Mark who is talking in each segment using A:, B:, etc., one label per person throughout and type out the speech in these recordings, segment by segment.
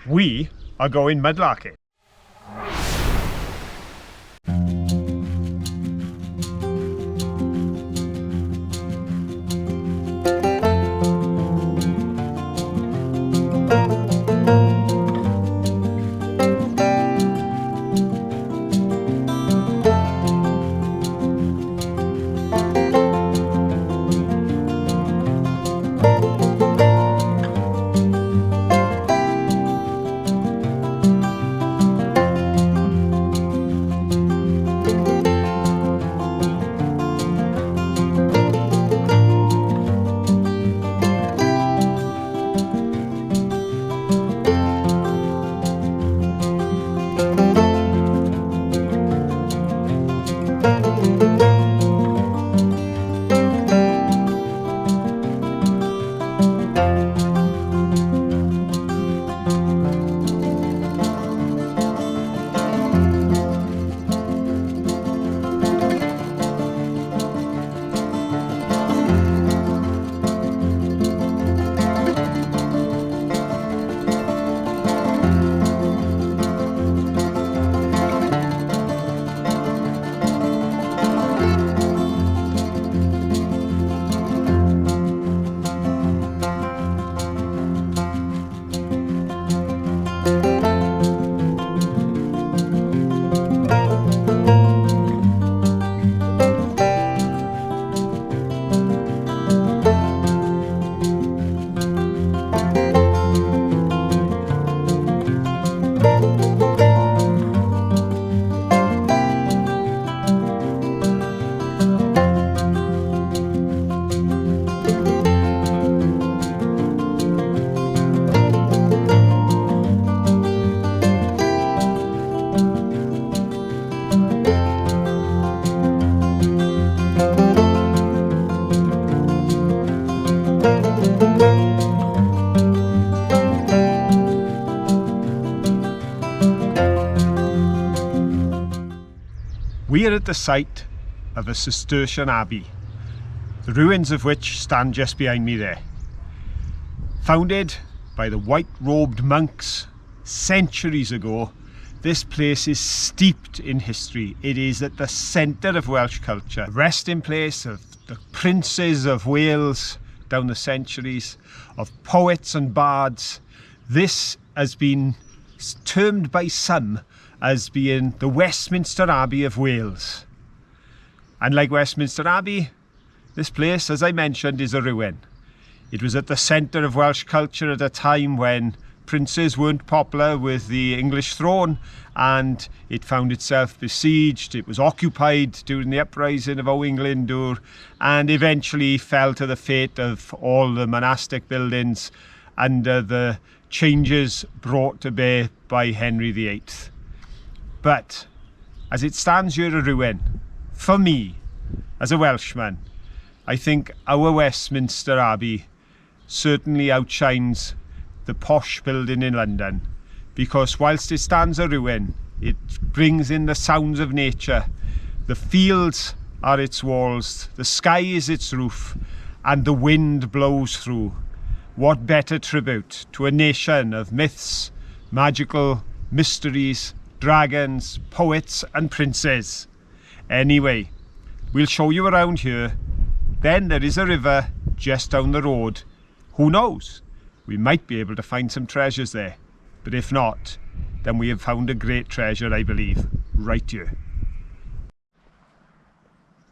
A: We are going mudlarking. We are at the site of a Cistercian abbey, the ruins of which stand just behind me there. Founded by the white-robed monks centuries ago, this place is steeped in history. It is at the centre of Welsh culture, resting place of the princes of Wales down the centuries, of poets and bards. This has been termed by some as being the Westminster Abbey of Wales. And like Westminster Abbey, this place, as I mentioned, is a ruin. It was at the centre of Welsh culture at a time when princes weren't popular with the English throne, and it found itself besieged. It was occupied during the uprising of Owain Glyndwr, and eventually fell to the fate of all the monastic buildings under the changes brought to bear by Henry VIII. But as it stands here a ruin, for me, as a Welshman, I think our Westminster Abbey certainly outshines the posh building in London, because whilst it stands a ruin, it brings in the sounds of nature. The fields are its walls, the sky is its roof, and the wind blows through. What better tribute to a nation of myths, magical mysteries, dragons, poets and princes. Anyway, we'll show you around here. Then there is a river just down the road. Who knows? We might be able to find some treasures there. But if not, then we have found a great treasure, I believe, right here.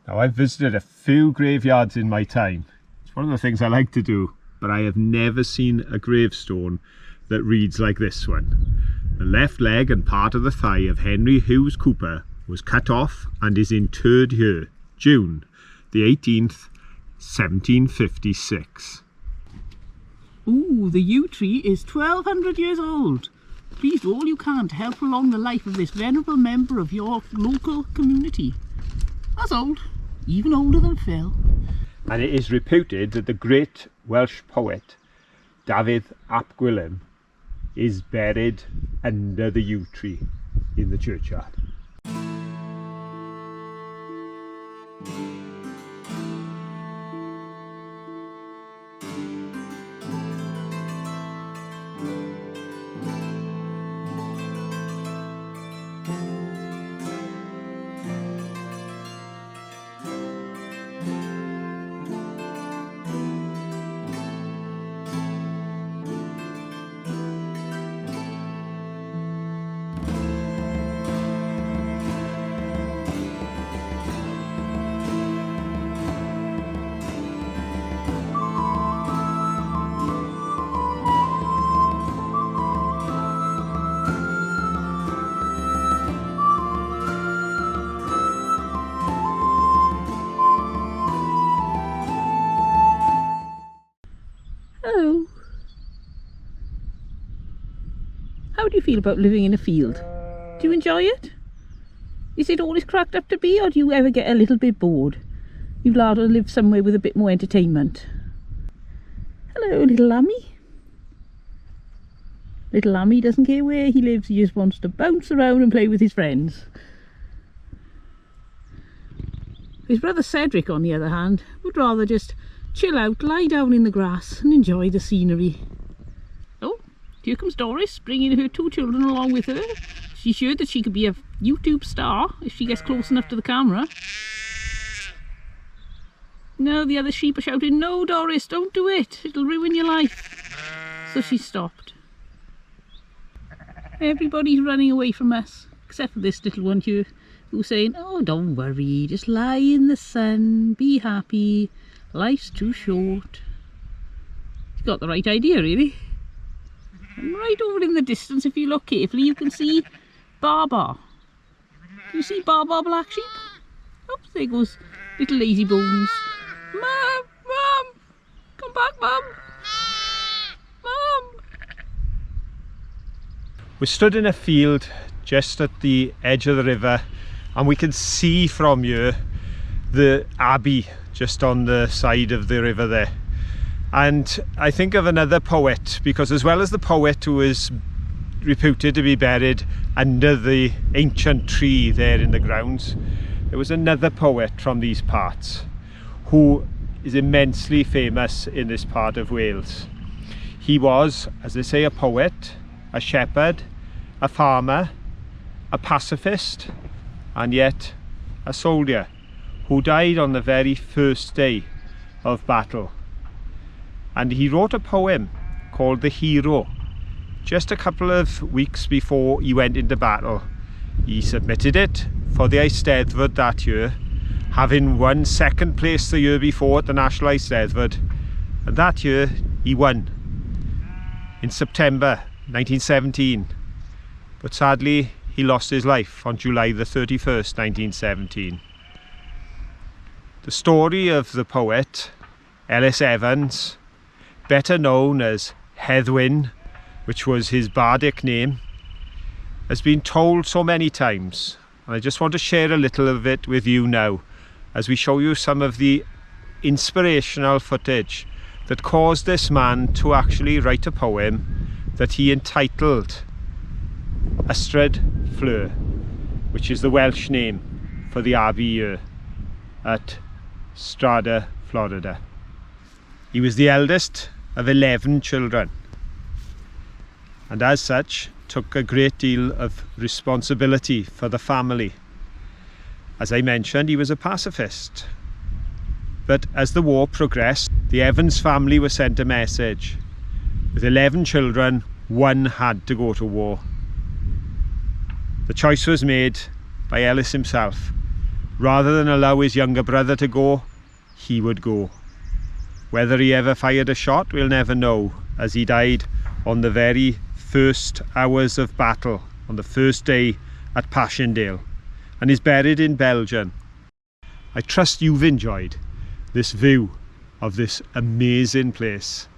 A: Now, I've visited a few graveyards in my time. It's one of the things I like to do, but I have never seen a gravestone that reads like this one. The left leg and part of the thigh of Henry Hughes Cooper was cut off and is interred here, June the 18th, 1756.
B: Ooh, the yew tree is 1,200 years old. Please do all you can to help prolong the life of this venerable member of your local community. That's old, even older than Phil.
A: And it is reputed that the great Welsh poet Dafydd ap Gwilym is buried under the yew tree in the churchyard.
B: How do you feel about living in a field? Do you enjoy it? Is it all it's cracked up to be, or do you ever get a little bit bored? You'd rather live somewhere with a bit more entertainment. Hello, little lammy. Little lammy doesn't care where he lives, he just wants to bounce around and play with his friends. His brother Cedric, on the other hand, would rather just chill out, lie down in the grass and enjoy the scenery. Oh, here comes Doris, bringing her 2 children along with her. She's sure that she could be a YouTube star if she gets close enough to the camera. No, the other sheep are shouting, "No, Doris, don't do it. It'll ruin your life." So she stopped. Everybody's running away from us, except for this little one here, who's saying, "Oh, don't worry, just lie in the sun, be happy, life's too short." He's got the right idea, really. And right over in the distance, if you look carefully, you can see Baba. Do you see Baba black sheep? Oops, there goes little lazy bones. Mum, Mum, come back, Mum. Mum.
A: We stood in a field just at the edge of the river, and we can see from here the abbey just on the side of the river there. And I think of another poet, because as well as the poet who is reputed to be buried under the ancient tree there in the grounds, there was another poet from these parts who is immensely famous in this part of Wales. He was, as they say, a poet, a shepherd, a farmer, a pacifist, and yet a soldier who died on the very first day of battle. And he wrote a poem called The Hero just a couple of weeks before he went into battle. He submitted it for the Eisteddfod that year, having won 2nd place the year before at the National Eisteddfod, and that year he won in September 1917, but sadly he lost his life on July the 31st, 1917. The story of the poet Ellis Evans, better known as Hedd Wyn, which was his bardic name, has been told so many times, and I just want to share a little of it with you now as we show you some of the inspirational footage that caused this man to actually write a poem that he entitled Strata Florida, which is the Welsh name for the abbey here at Strata Florida. He was the eldest of 11 children, and as such took a great deal of responsibility for the family. As I mentioned, he was a pacifist, but as the war progressed, the Evans family was sent a message. With 11 children, one had to go to war. The choice was made by Ellis himself. Rather than allow his younger brother to go, he would go. Whether he ever fired a shot, we'll never know, as he died on the very first hours of battle, on the first day at Passchendaele, and is buried in Belgium. I trust you've enjoyed this view of this amazing place.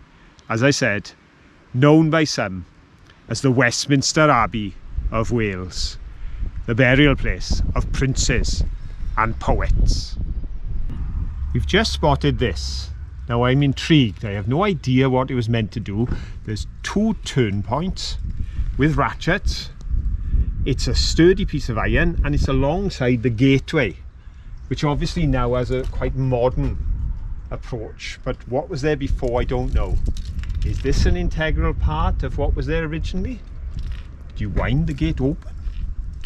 A: As I said, known by some as the Westminster Abbey of Wales, the burial place of princes and poets. We've just spotted this. Now I'm intrigued. I have no idea what it was meant to do. There's 2 turn points with ratchets. It's a sturdy piece of iron, and it's alongside the gateway, which obviously now has a quite modern approach, but what was there before I don't know. Is this an integral part of what was there originally? Do you wind the gate open?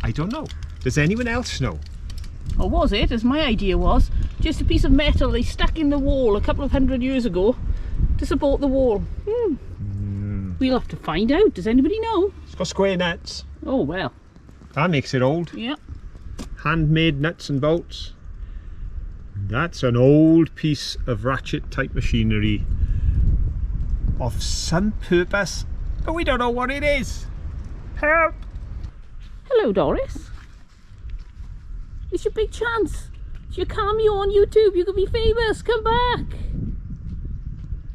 A: I don't know. Does anyone else know?
B: Or was it, as my idea was, just a piece of metal they stuck in the wall a couple of 100 years ago to support the wall? We'll have to find out. Does anybody know?
A: It's got square nuts.
B: Oh well.
A: That makes it old.
B: Yeah.
A: Handmade nuts and bolts. That's an old piece of ratchet type machinery of some purpose, but we don't know what it is. Help!
B: Hello, Doris. It's your big chance. It's your cameo on YouTube. You could be famous. Come back.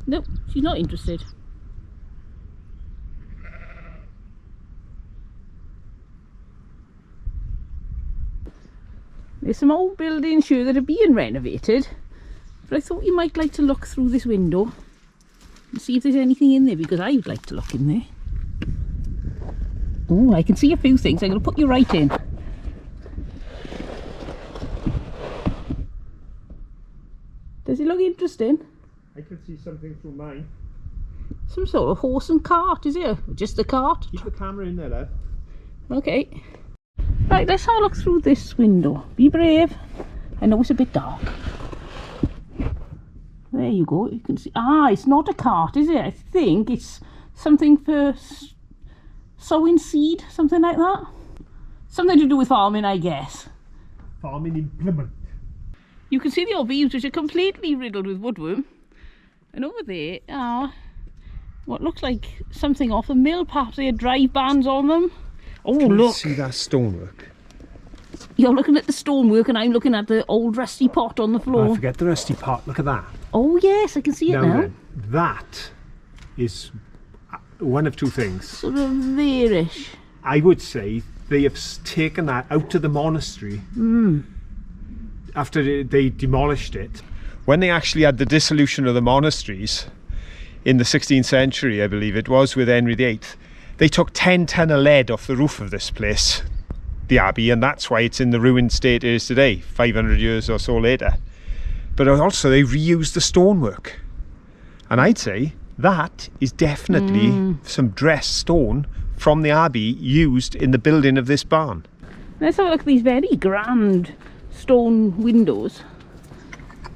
B: Nope, she's not interested. There's some old buildings here that are being renovated, but I thought you might like to look through this window and see if there's anything in there, because I would like to look in there. Oh, I can see a few things. I'm going to put you right in. Does it look interesting?
A: I could see something through mine.
B: Some sort of horse and cart, is it? Or just a cart?
A: Keep the camera in there, love.
B: Okay. Right, let's have a look through this window. Be brave. I know it's a bit dark. There you go. You can see. Ah, it's not a cart, is it? I think it's something for sowing seed, something like that. Something to do with farming, I guess.
A: Farming implement.
B: You can see the old beams, which are completely riddled with woodworm. And over there are what looks like something off a mill. Perhaps they had drive bands on them. Oh,
A: Can
B: look.
A: you see that stonework?
B: You're looking at the stonework and I'm looking at the old rusty pot on the floor.
A: Oh, forget the rusty pot. Look at that.
B: Oh, yes, I can see it now.
A: Then, that is one of two things.
B: Sort of there-ish.
A: I would say they have taken that out to the monastery after they demolished it. When they actually had the dissolution of the monasteries in the 16th century, I believe it was, with Henry VIII, they took 10 ton of lead off the roof of this place, the abbey, and that's why it's in the ruined state it is today, 500 years or so later. But also they reused the stonework, and I'd say that is definitely some dressed stone from the abbey used in the building of this barn.
B: Let's have a look at these very grand stone windows,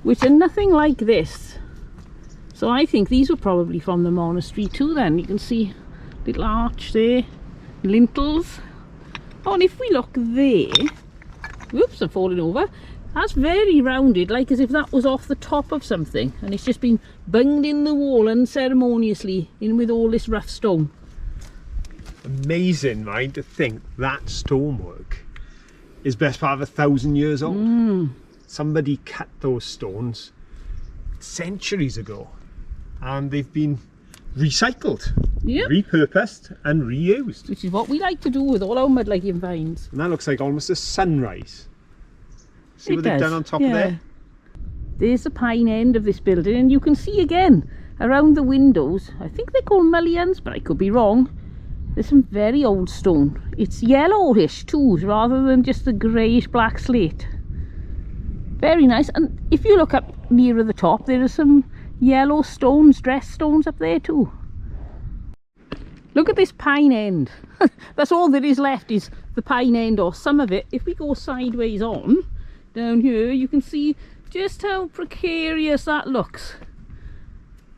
B: which are nothing like this. So I think these were probably from the monastery too then. You can see little arch there, lintels. Oh, and if we look there, whoops, I'm falling over. That's very rounded, like as if that was off the top of something, and it's just been bunged in the wall unceremoniously in with all this rough stone.
A: Amazing, right, to think that stonework is best part of 1,000 years old. Somebody cut those stones centuries ago and they've been recycled, repurposed and reused.
B: Which is what we like to do with all our mudlarking finds.
A: And that looks like almost a sunrise. See what they've done on top of there?
B: There's the pine end of this building, and you can see again around the windows, I think they're called mullions, but I could be wrong. There's some very old stone. It's yellowish too, rather than just the greyish black slate. Very nice. And if you look up nearer the top, there are some yellow stones, dressed stones up there too. Look at this pine end. That's all there is left, is the pine end, or some of it. If we go sideways on, down here, you can see just how precarious that looks.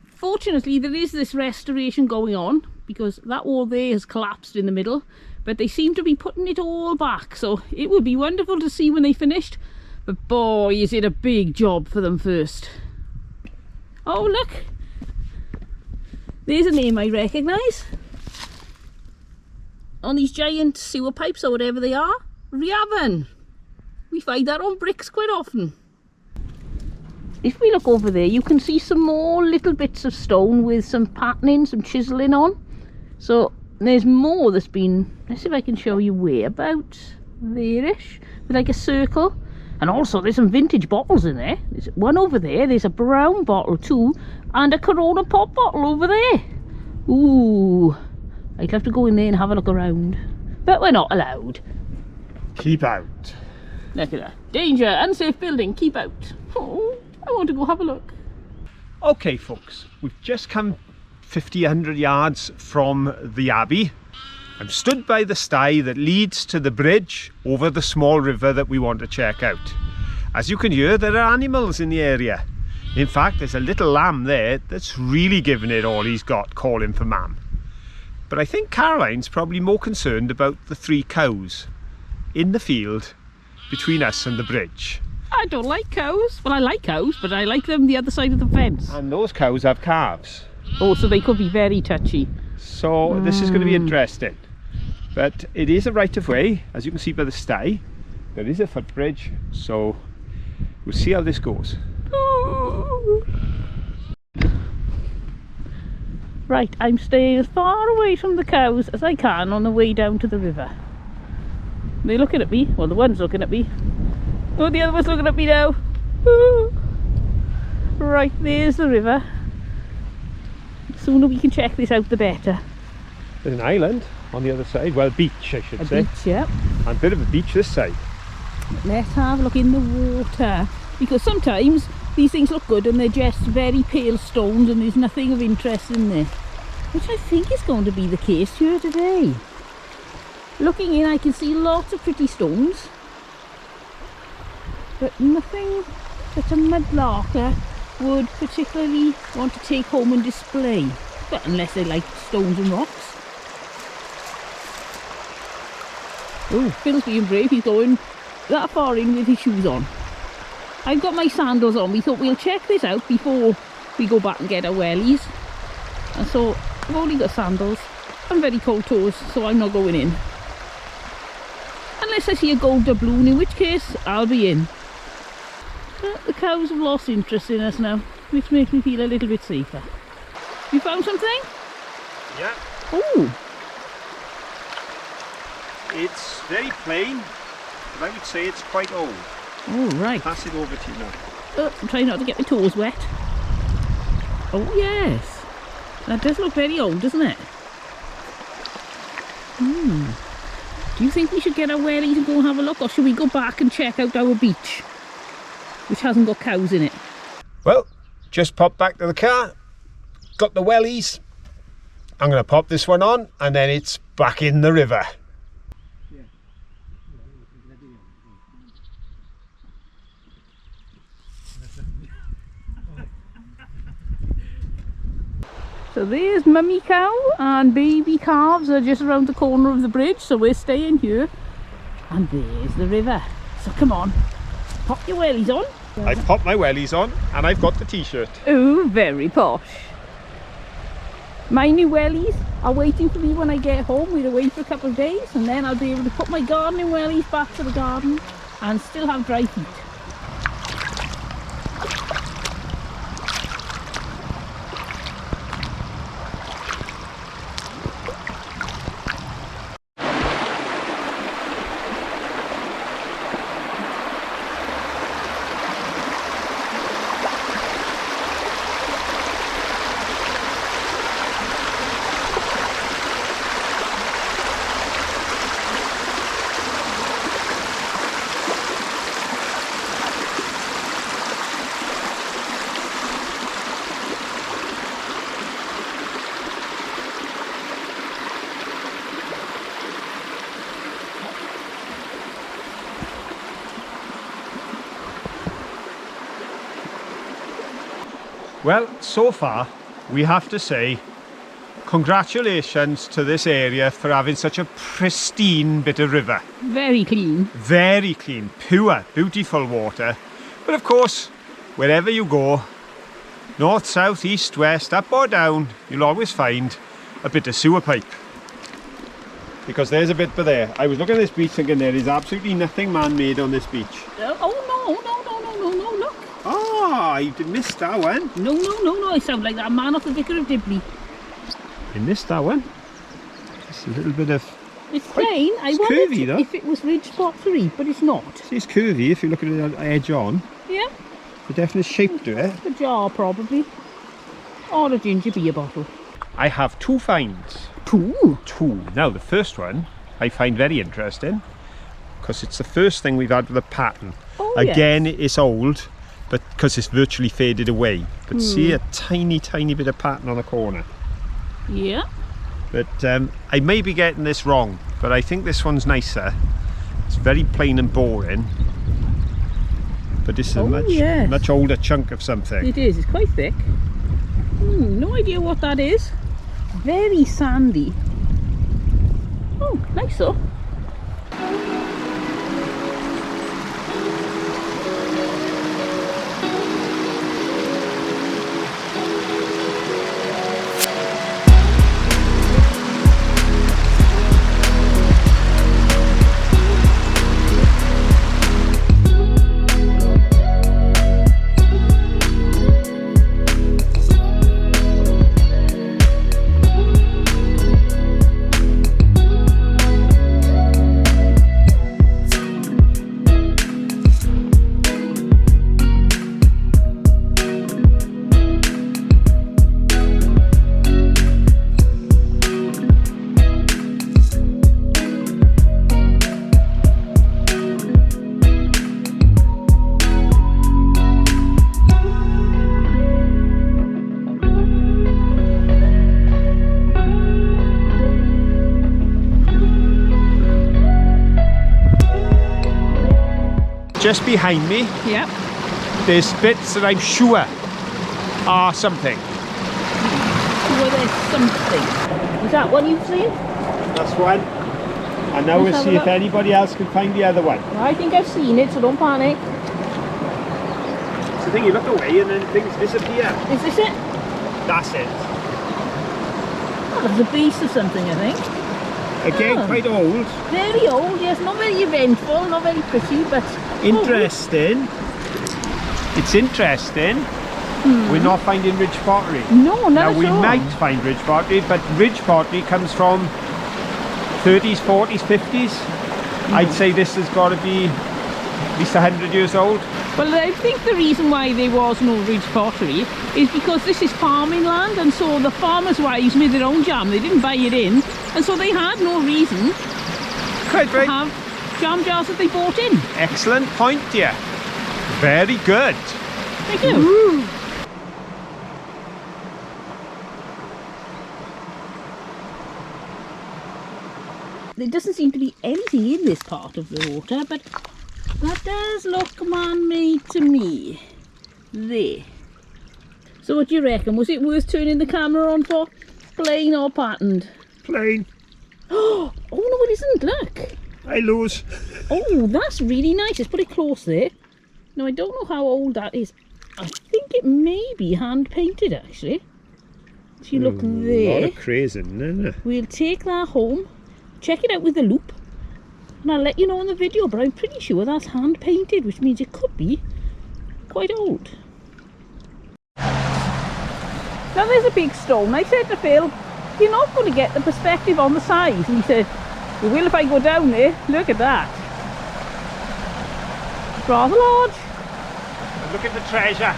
B: Fortunately, there is this restoration going on, because that wall there has collapsed in the middle, but they seem to be putting it all back, so it would be wonderful to see when they finished. But boy, is it a big job for them first. Oh, look, there's a name I recognise on these giant sewer pipes, or whatever they are. Riavan. We find that on bricks quite often. If we look over there, you can see some more little bits of stone with some patterning, some chiselling on. So there's more that's been, let's see if I can show you where, about there-ish, with like a circle. And also there's some vintage bottles in there. There's one over there, there's a brown bottle too, and a Corona pop bottle over there. Ooh, I'd love to go in there and have a look around, but we're not allowed.
A: Keep out.
B: Look at that. Danger, unsafe building, keep out. Oh, I want to go have a look.
A: Okay folks, we've just come 100 yards from the abbey. I'm stood by the stye that leads to the bridge over the small river that we want to check out. As you can hear, there are animals in the area. In fact, there's a little lamb there that's really giving it all he's got, calling for mam. But I think Caroline's probably more concerned about the 3 cows in the field between us and the bridge.
B: I don't like cows. Well, I like cows, but I like them the other side of the fence.
A: And those cows have calves.
B: Oh, so they could be very touchy.
A: So this is going to be interesting. But it is a right of way, as you can see by the stye. There is a footbridge, so we'll see how this goes.
B: Right, I'm staying as far away from the cows as I can on the way down to the river. They're looking at me, well, the one's looking at me. Oh, the other one's looking at me now. Ooh. Right, there's the river. The sooner we can check this out, the better.
A: There's an island on the other side. Well, beach, I should say.
B: A beach, yeah.
A: And a bit of a beach this side.
B: Let's have a look in the water. Because sometimes these things look good and they're just very pale stones and there's nothing of interest in there. Which I think is going to be the case here today. Looking in, I can see lots of pretty stones. But nothing that a mudlarker would particularly want to take home and display. But unless they like stones and rocks. Oh, Phil's being brave. He's going that far in with his shoes on. I've got my sandals on. We thought we'll check this out before we go back and get our wellies. And so I've only got sandals and very cold toes, so I'm not going in. Unless I see a gold doubloon, in which case I'll be in. But the cows have lost interest in us now, which makes me feel a little bit safer. You found something?
A: Yeah.
B: Oh!
A: It's very plain, but I would say it's quite old.
B: Oh, right.
A: Pass it over to you now.
B: I'm trying not to get my toes wet. Oh, yes. That does look very old, doesn't it? Do you think we should get our wellies and go and have a look, or should we go back and check out our beach, which hasn't got cows in it?
A: Well, just popped back to the car, got the wellies. I'm going to pop this one on and then it's back in the river.
B: So there's mummy cow and baby calves are just around the corner of the bridge, so we're staying here. And there's the river. So come on, pop your wellies on.
A: I've popped my wellies on and I've got the t-shirt.
B: Oh, very posh. My new wellies are waiting for me when I get home. We're away for a couple of days and then I'll be able to put my gardening wellies back to the garden and still have dry feet.
A: Well, so far we have to say congratulations to this area for having such a pristine bit of river.
B: Very clean.
A: Very clean, pure, beautiful water. But of course, wherever you go, north, south, east, west, up or down, you'll always find a bit of sewer pipe. Because there's a bit for there. I was looking at this beach thinking there is absolutely nothing man-made on this beach.
B: Oh no, look.
A: Ah, you missed that one.
B: No, I sound like that man off the Vicar of Dibley.
A: You missed that one. Just a little bit of...
B: It's plain. I
A: curvy,
B: wondered
A: though.
B: if it was ridge pottery, but it's not.
A: See, it's curvy if you look at the edge on.
B: Yeah.
A: The definite shape to it.
B: A jar, probably. Or a ginger beer bottle.
A: I have two finds.
B: Two?
A: Two. Now, the first one I find very interesting because it's the first thing we've had with a pattern.
B: Oh,
A: Again,
B: yes.
A: it's old, but because it's virtually faded away. But see a tiny bit of pattern on the corner.
B: Yeah.
A: But I may be getting this wrong, but I think this one's nicer. It's very plain and boring. But this is a much older chunk of something.
B: It is. It's quite thick. No idea what that is. Very sandy. Oh, nice though.
A: Just behind me,
B: Yep.
A: there's bits that I'm sure are something.
B: Well, there's something. Is that one you've seen?
A: That's one. And now
B: Let's
A: we'll
B: have
A: see
B: a
A: if
B: look.
A: anybody else can find the other one.
B: I think I've seen it, so don't panic.
A: So then you look away and then things disappear.
B: Is this it?
A: That's it.
B: Oh, there's a base of something, I think.
A: Again,
B: Oh.
A: quite old.
B: Very old, yes. Not very eventful, not very pretty, but...
A: Interesting. It's interesting. We're not finding ridge pottery.
B: No, not
A: Now
B: at
A: we
B: all.
A: might find ridge pottery, but ridge pottery comes from 30s, 40s, 50s. I'd say this has got to be at least 100 years old.
B: Well, I think the reason why there was no ridge pottery is because this is farming land, and so the farmers' wives made their own jam. They didn't buy it in, and so they had no reason
A: Quite
B: to
A: right.
B: have jam jars that they bought in.
A: Excellent point, dear. Very good.
B: Thank you. There doesn't seem to be anything in this part of the water, but that does look man-made to me. There. So what do you reckon? Was it worth turning the camera on for? Plain or patterned?
A: Plain.
B: Oh no, it isn't, look.
A: I lose.
B: Oh, that's really nice. Let's put it close there. Now, I don't know how old that is. I think it may be hand painted, actually. If you look
A: A lot
B: there,
A: of crazy, isn't it?
B: we'll take that home, check it out with the loop, and I'll let you know in the video, but I'm pretty sure that's hand painted, which means it could be quite old. Now there's a big stone. I said to Phil, you're not going to get the perspective on the size. And he said, you will if I go down there. Look at that. It's rather large.
A: Look at the treasure.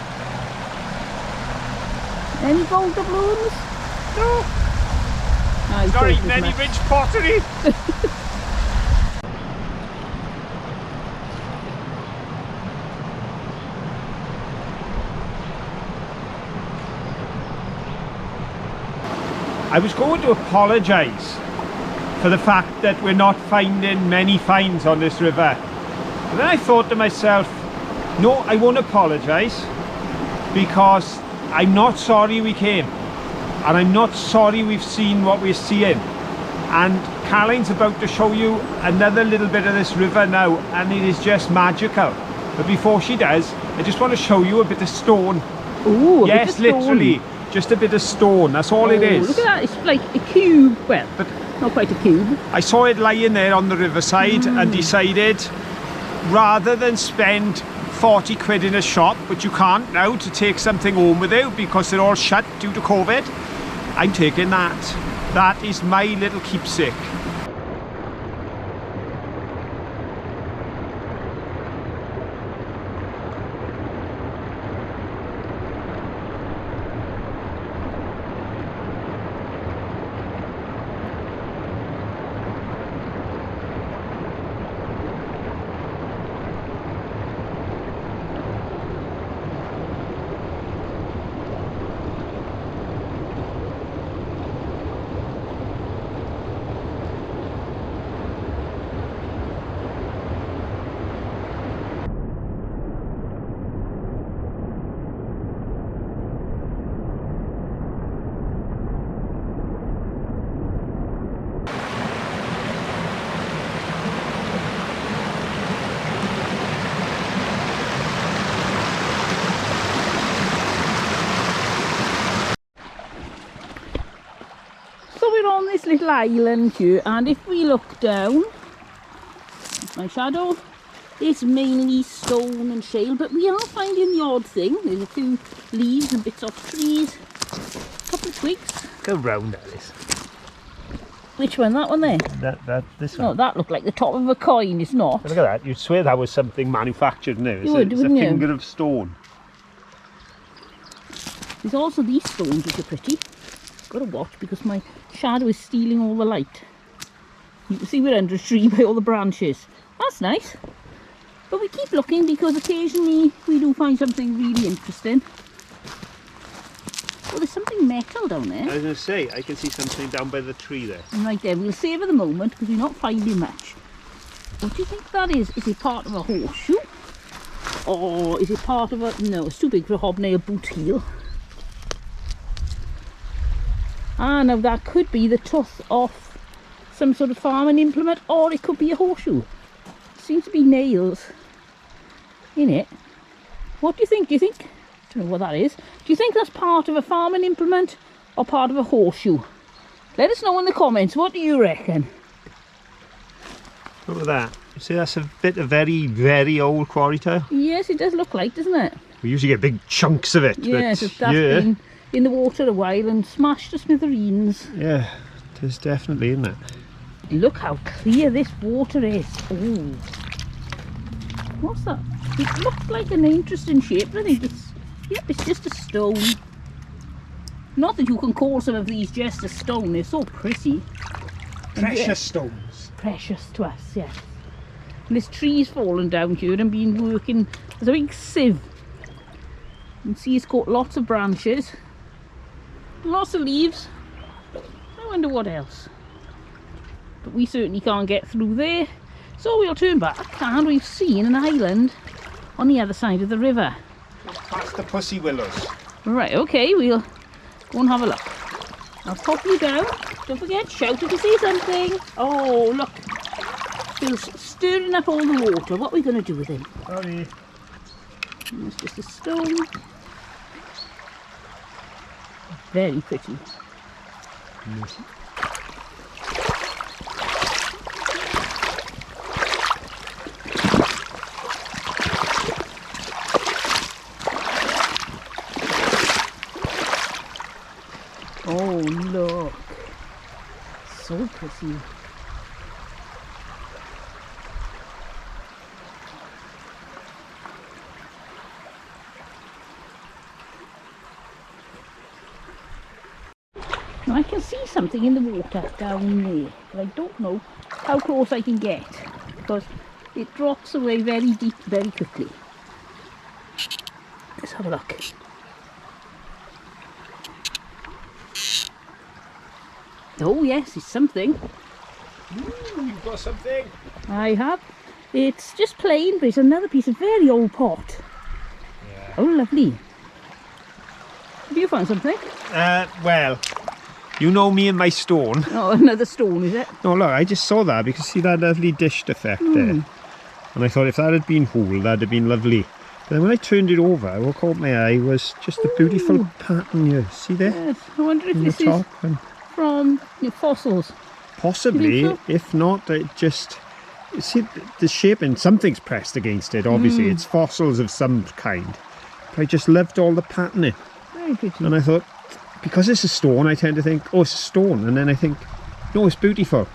B: Any gold doubloons?
A: No,
B: I
A: not
B: thought
A: even
B: as
A: any
B: much.
A: ridge pottery. I was going to apologise for the fact that we're not finding many finds on this river. But then I thought to myself, no, I won't apologise, because I'm not sorry we came. And I'm not sorry we've seen what we're seeing. And Caroline's about to show you another little bit of this river now, and it is just magical. But before she does, I just want to show you a bit of stone.
B: Ooh,
A: Yes, literally, just a bit of stone, that's all it is.
B: Look at that, it's like a cube. Well,
A: But
B: not quite a cube.
A: I saw it lying there on the riverside and decided, rather than spend 40 quid in a shop, which you can't now, to take something home with you because they're all shut due to COVID, I'm taking that. That is my little keepsake.
B: So we're on this little island here, and if we look down, my shadow, it's mainly stone and shale, but we are finding the odd thing. There's a few leaves and bits off trees, a couple of twigs.
A: Go round, Alice.
B: Which one? That one there?
A: This
B: No, that looked like the top of a coin. It's not.
A: Look at that, you'd swear that was something manufactured now.
B: You would,
A: It's a
B: wouldn't you?
A: finger of stone.
B: There's also these stones which are pretty. Got to watch because my shadow is stealing all the light. You can see we're under a tree by all the branches. That's nice. But we keep looking because occasionally we do find something really interesting. Oh, there's something metal down there.
A: I was going to say, I can see something down by the tree there.
B: Right there, we'll savour the moment because we're not finding much. What do you think that is? Is it part of a horseshoe? Oh, is it part of a... No, it's too big for a hobnail boot heel. Ah, now that could be the tooth of some sort of farming implement, or it could be a horseshoe. Seems to be nails in it. What do you think? I don't know what that is. Do you think that's part of a farming implement or part of a horseshoe? Let us know in the comments. What do you reckon?
A: Look at that. You see, that's a bit of very, very old quarry tile.
B: Yes, it does look like, doesn't it?
A: We usually get big chunks of it.
B: Yes,
A: but
B: that's been in the water a while and smashed to smithereens.
A: Yeah, it is definitely, isn't it?
B: Look how clear this water is. Oh, what's that? It looks like an interesting shape. I think it's just a stone. Not that you can call some of these just a stone. They're so pretty.
A: Precious stones.
B: Precious to us, yes. And this tree's fallen down here and been working. There's a big sieve. You can see it's got lots of branches, lots of leaves. I wonder what else. But we certainly can't get through there. So we'll turn back, and we've seen an island on the other side of the river.
A: Past the pussy willows.
B: Right, okay, we'll go and have a look. I'll pop you down. Don't forget, shout if you see something. Oh, look. Phil's stirring up all the water. What are we going to do with him?
A: Sorry.
B: It's just a stone. Very pretty.
A: Yes.
B: Oh, look. So pretty. Now I can see something in the water down there, but I don't know how close I can get because it drops away very deep very quickly. Let's have a look. Oh yes, it's something.
A: Ooh, you've got something.
B: I have. It's just plain, but it's another piece of very old pot.
A: Yeah.
B: Oh, lovely. Have you found something?
A: Well, you know me and my stone.
B: Oh, another stone, is it?
A: No, look, I just saw that because see that lovely dished effect there. And I thought if that had been whole, that'd have been lovely. But then when I turned it over, what caught my eye was just a beautiful pattern here. See there?
B: Yes. I wonder if
A: In
B: this
A: the top.
B: is
A: And
B: from fossils.
A: possibly,
B: so?
A: if not, it just... See, the shaping, something's pressed against it, obviously. It's fossils of some kind. But I just loved all the patterning.
B: Very pretty.
A: And I thought, because it's a stone, I tend to think, oh, it's a stone. And then I think, no, it's beautiful.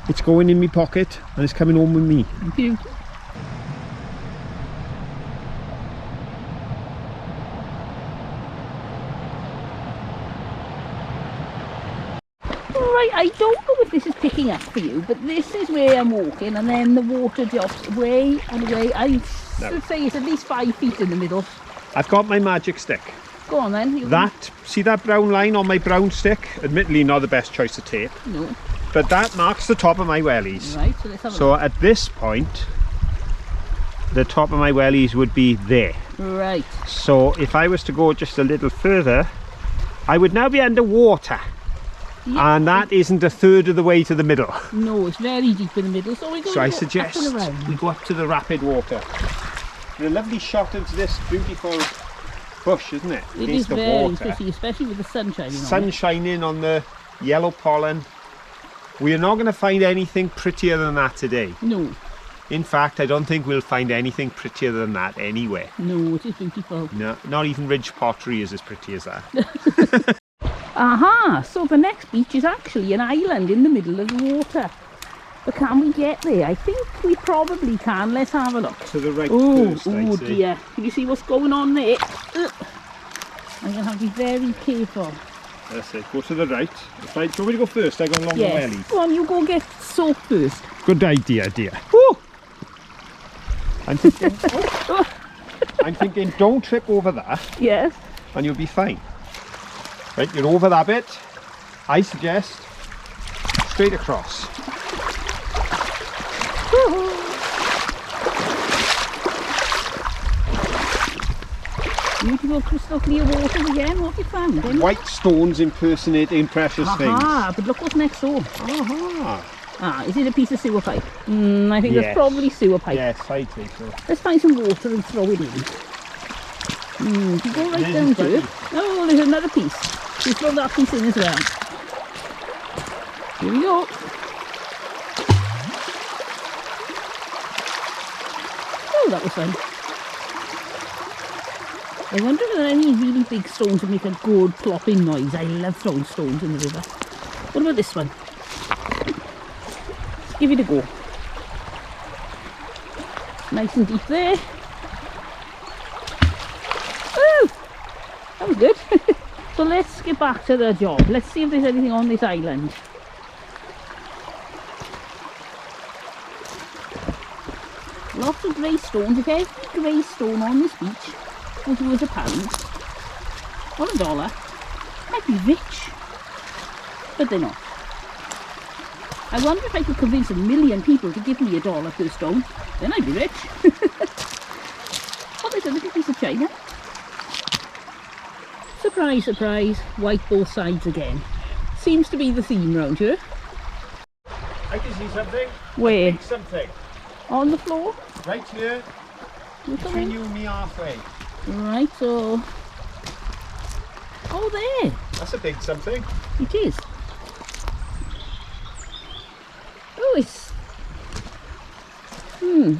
A: It's going in my pocket and it's coming home with me.
B: Beautiful. Right, I don't know if this is picking up for you, but this is where I'm walking and then the water drops way and away. I should say it's at least 5 feet in the middle.
A: I've got my magic stick.
B: Go on then.
A: That, see that brown line on my brown stick? Admittedly not the best choice of tape.
B: No.
A: But that marks the top of my wellies.
B: Right, so let's have a
A: So
B: look.
A: at this point, the top of my wellies would be there.
B: Right.
A: So if I was to go just a little further, I would now be underwater.
B: Yeah.
A: And that isn't a third of the way to the middle.
B: No, it's very deep in the middle, so we're going
A: So I
B: to go
A: suggest
B: up and around.
A: we go up to the rapid water. And a lovely shot of this beautiful bush, isn't it?
B: It is
A: Against the
B: very
A: water.
B: pretty, especially with the sun shining
A: Sun
B: on it.
A: shining on the yellow pollen. We are not going to find anything prettier than that today.
B: No,
A: In fact, I don't think we'll find anything prettier than that anywhere.
B: no, it is beautiful.
A: No, not even ridge pottery is as pretty as that.
B: Aha, so the next beach is actually an island in the middle of the water. But can we get there? I think we probably can. Let's have a look.
A: To the right
B: Oh,
A: first, I'd say.
B: dear. Can you see what's going on there? Ugh. I'm going to have to be very careful.
A: That's it. Go to the right. If I, do you want me to go first? I go along
B: Yes.
A: the welly.
B: Go on, you go get soaked first.
A: Good idea, dear.
B: Woo!
A: I'm thinking, I'm thinking, don't trip over that,
B: Yes.
A: and you'll be fine. Right, you're over that bit. I suggest straight across.
B: beautiful crystal clear waters again. What have you found? Then?
A: White stones impersonating precious
B: Aha, but look what's next door.
A: things. Aha.
B: Ah, is it a piece of sewer pipe? I think
A: Yes.
B: that's probably sewer pipe.
A: Yes, I think so.
B: Let's find some water and throw it in. If you go right down to it. Oh, there's another piece. We'll throw that piece in as well. Here we go. Oh, that was fun. I wonder if there are any really big stones that make a good plopping noise. I love throwing stones in the river. What about this one? Let's give it a go. Nice and deep there. Oh, that was good. So let's get back to the job. Let's see if there's anything on this island. Lots of grey stones. If every grey stone on this beach was worth £1 or $1, I'd be rich. But they're not. I wonder if I could convince 1 million people to give me $1 per stone. Then I'd be rich. Oh, there's a little piece of china. Surprise, surprise, white both sides again. Seems to be the theme round here.
A: I can see something.
B: Where?
A: Something.
B: On the floor?
A: Right here. Between you and me halfway.
B: Right, so... Oh, there.
A: That's a big something.
B: It is. Oh, it's...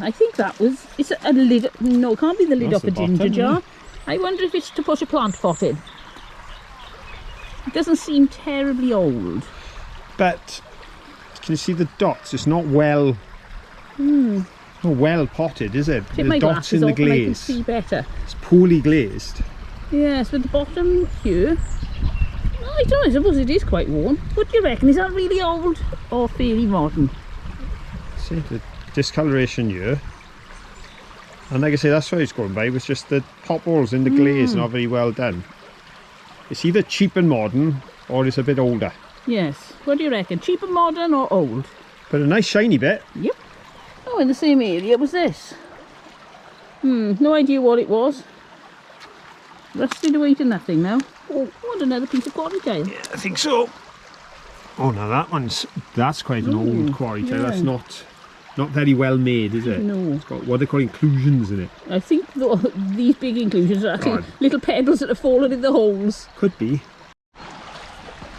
B: I think that was... It's a lid... No, it can't be the lid
A: That's
B: off a
A: the
B: ginger
A: bottom,
B: jar. I wonder if it's to put a plant pot in. It doesn't seem terribly old.
A: But can you see the dots? It's not well... Not well potted, is it?
B: Take my
A: There's dots
B: glasses
A: in the
B: off and I can
A: glaze.
B: see better.
A: It's poorly glazed.
B: Yes, but the bottom here... Oh, I don't know, I suppose it is quite worn. What do you reckon? Is that really old or fairly modern?
A: See the discoloration here. And like I say, that's what it's going by. It was just the pop holes in the glaze not very well done. It's either cheap and modern or it's a bit older.
B: Yes. What do you reckon? Cheap and modern or old?
A: But a nice shiny bit.
B: Yep. Oh, in the same area was this. No idea what it was. Rusted away to nothing now. Oh, what, another piece of quarry tile?
A: Yeah, I think so. Oh, now that's quite an old quarry tile.
B: yeah.
A: That's not very well made, is it?
B: No.
A: It's got what they call inclusions in it.
B: I think these big inclusions are actually little pebbles that have fallen in the holes.
A: Could be.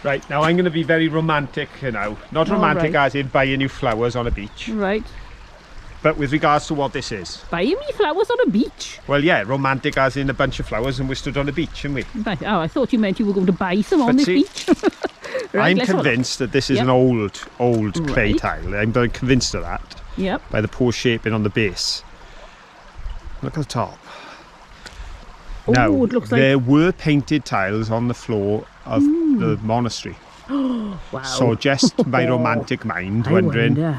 A: Right, now I'm going to be very romantic now. Not romantic as in buying you flowers on a beach.
B: Right.
A: But with regards to what this is.
B: Buying me flowers on a beach?
A: Well, yeah, romantic as in a bunch of flowers and we're stood on a beach, aren't we?
B: Right. Oh, I thought you meant you were going to buy some on this beach. Right,
A: I'm convinced that this is an old clay tile. I'm very convinced of that.
B: Yep.
A: By the poor shaping on the base. Look at the top.
B: Oh,
A: now,
B: it looks like...
A: there were painted tiles on the floor of the monastery.
B: Wow.
A: So just my romantic mind wondering,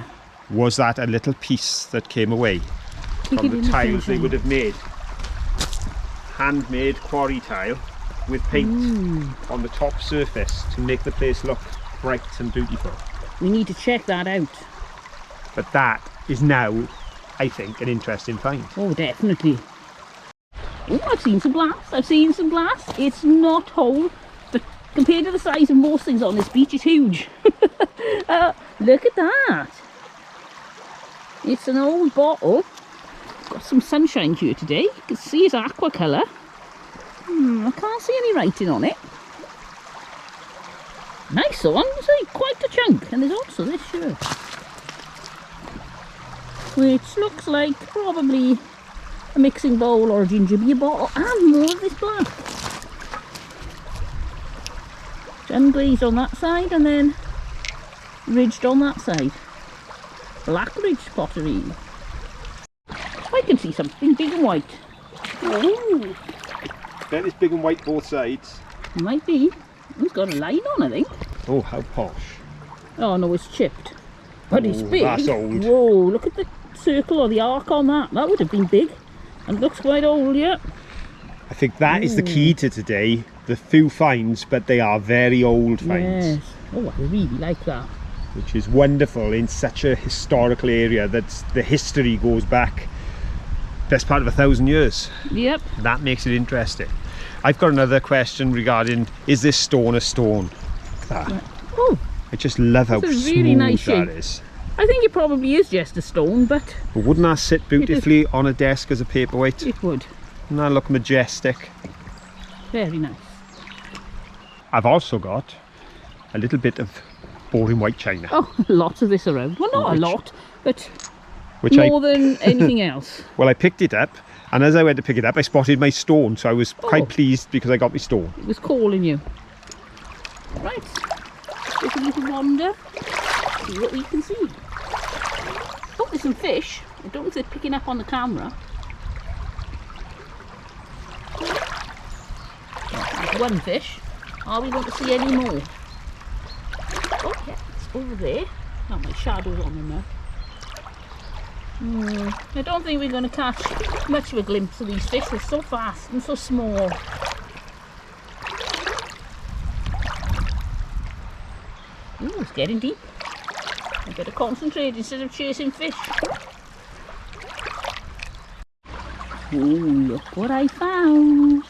A: was that a little piece that came away from the tiles they would have made? Handmade quarry tile with paint on the top surface to make the place look bright and beautiful.
B: We need to check that out.
A: But that is now, I think, an interesting find.
B: Oh, definitely. Oh, I've seen some glass. It's not whole, but compared to the size of most things on this beach, it's huge. Look at that. It's an old bottle. Got some sunshine here today. You can see it's aqua colour. I can't see any writing on it. Nice one. It's like quite a chunk. And there's also this here, which looks like probably a mixing bowl or a ginger beer bottle, and more of this black. Unglazed on that side and then ridged on that side. Black ridge pottery. I can see something big and white. Oh,
A: Bet it's big and white both sides.
B: might be. It's got a line on, I think.
A: Oh, how posh.
B: Oh no, it's chipped. But it's big.
A: That's old.
B: Whoa, look at the circle or the arc on that. That would have been big. And it looks quite old, yeah.
A: I think that is the key to today. The few finds, but they are very old finds.
B: Yes. Oh, I really like that.
A: Which is wonderful in such a historical area that the history goes back best part of 1,000 years.
B: Yep.
A: That makes it interesting. I've got another question regarding, is this stone a stone?
B: Oh,
A: I just love how
B: that's a
A: smooth
B: really nice
A: that
B: shape.
A: is.
B: I think it probably is just a stone, but
A: But wouldn't that sit beautifully on a desk as a paperweight?
B: it would.
A: Wouldn't that look majestic?
B: Very nice.
A: I've also got a little bit of boring white china.
B: Oh, lots of this around. Well, not a lot, but
A: Which
B: more than anything else.
A: Well, I picked it up, and as I went to pick it up, I spotted my stone, so I was quite
B: Oh.
A: pleased because I got my stone.
B: It was calling you. Right, take a little wander, see what we can see. Oh, there's some fish. I don't know if they're picking up on the camera. There's one fish. Are we going to see any more? Oh, yeah, it's over there. Oh, my shadow's on them now. I don't think we're going to catch much of a glimpse of these fish. They're so fast and so small. Ooh, it's getting deep. I better concentrate instead of chasing fish. Ooh, look what I found.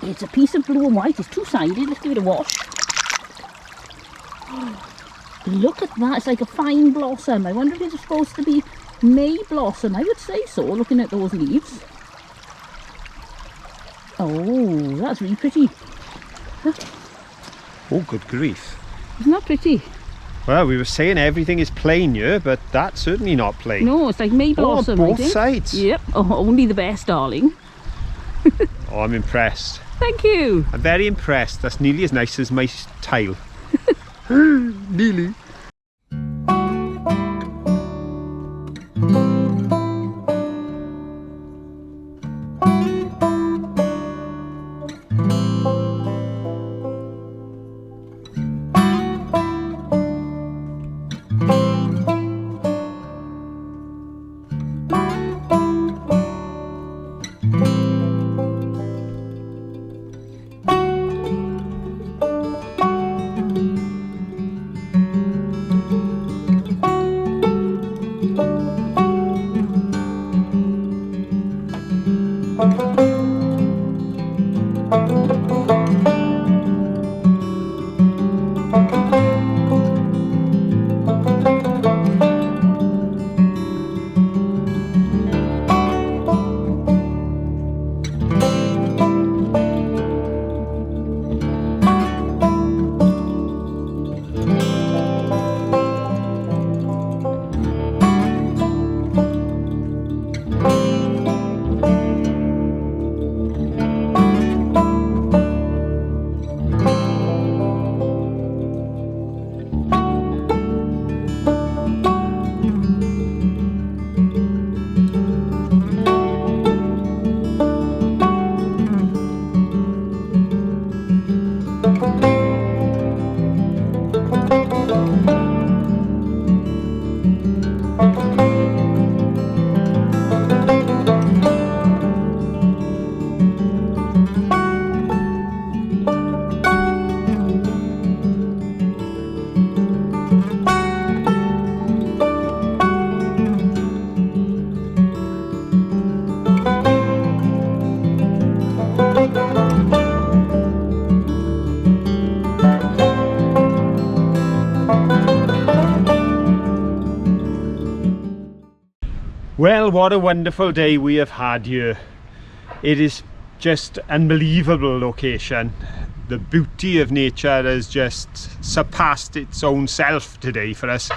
B: It's a piece of blue and white. It's two-sided. Let's give it a wash. Look at that. It's like a fine blossom. I wonder if it's supposed to be May blossom. I would say so, looking at those leaves. Oh, that's really pretty.
A: Oh, good grief.
B: Isn't that pretty?
A: Well, we were saying everything is plain here, but that's certainly not plain.
B: No, it's like May blossom.
A: Oh,
B: I
A: both
B: think.
A: sides.
B: Yep. Oh, only the best, darling.
A: Oh, I'm impressed.
B: Thank you.
A: I'm very impressed. That's nearly as nice as my tile. Nearly. Well, what a wonderful day we have had here. It is just unbelievable location. The beauty of nature has just surpassed its own self today for us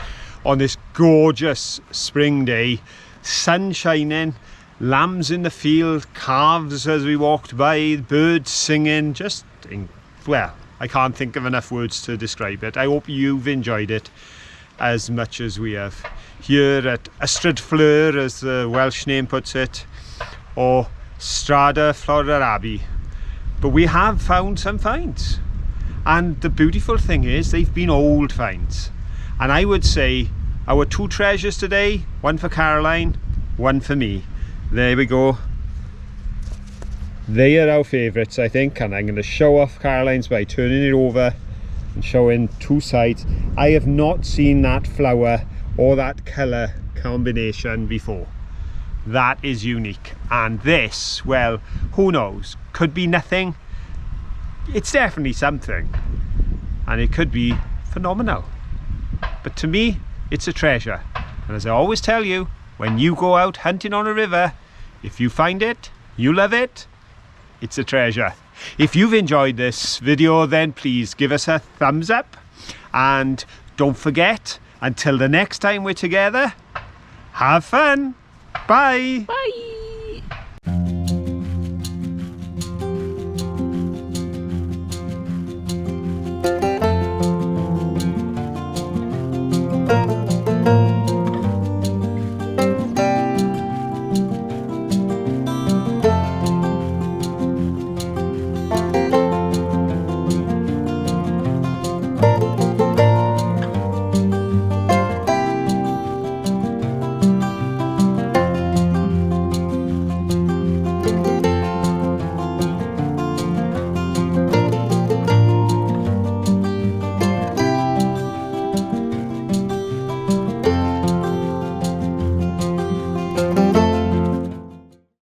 A: on this gorgeous spring day. Sun shining, lambs in the field, calves as we walked by, birds singing, just, well, I can't think of enough words to describe it. I hope you've enjoyed it as much as we have. Here at Strata Florida, as the Welsh name puts it, or Strata Florida Abbey. But we have found some finds, and the beautiful thing is they've been old finds, and I would say our two treasures today, one for Caroline, one for me. There we go. They are our favourites, I think, and I'm going to show off Caroline's by turning it over and showing two sides. I have not seen that flower or that colour combination before. That is unique. And this, well, who knows? Could be nothing. It's definitely something. And it could be phenomenal. But to me, it's a treasure. And as I always tell you, when you go out hunting on a river, if you find it, you love it, it's a treasure. If you've enjoyed this video, then please give us a thumbs up. And don't forget, until the next time we're together, have fun. Bye.
B: Bye.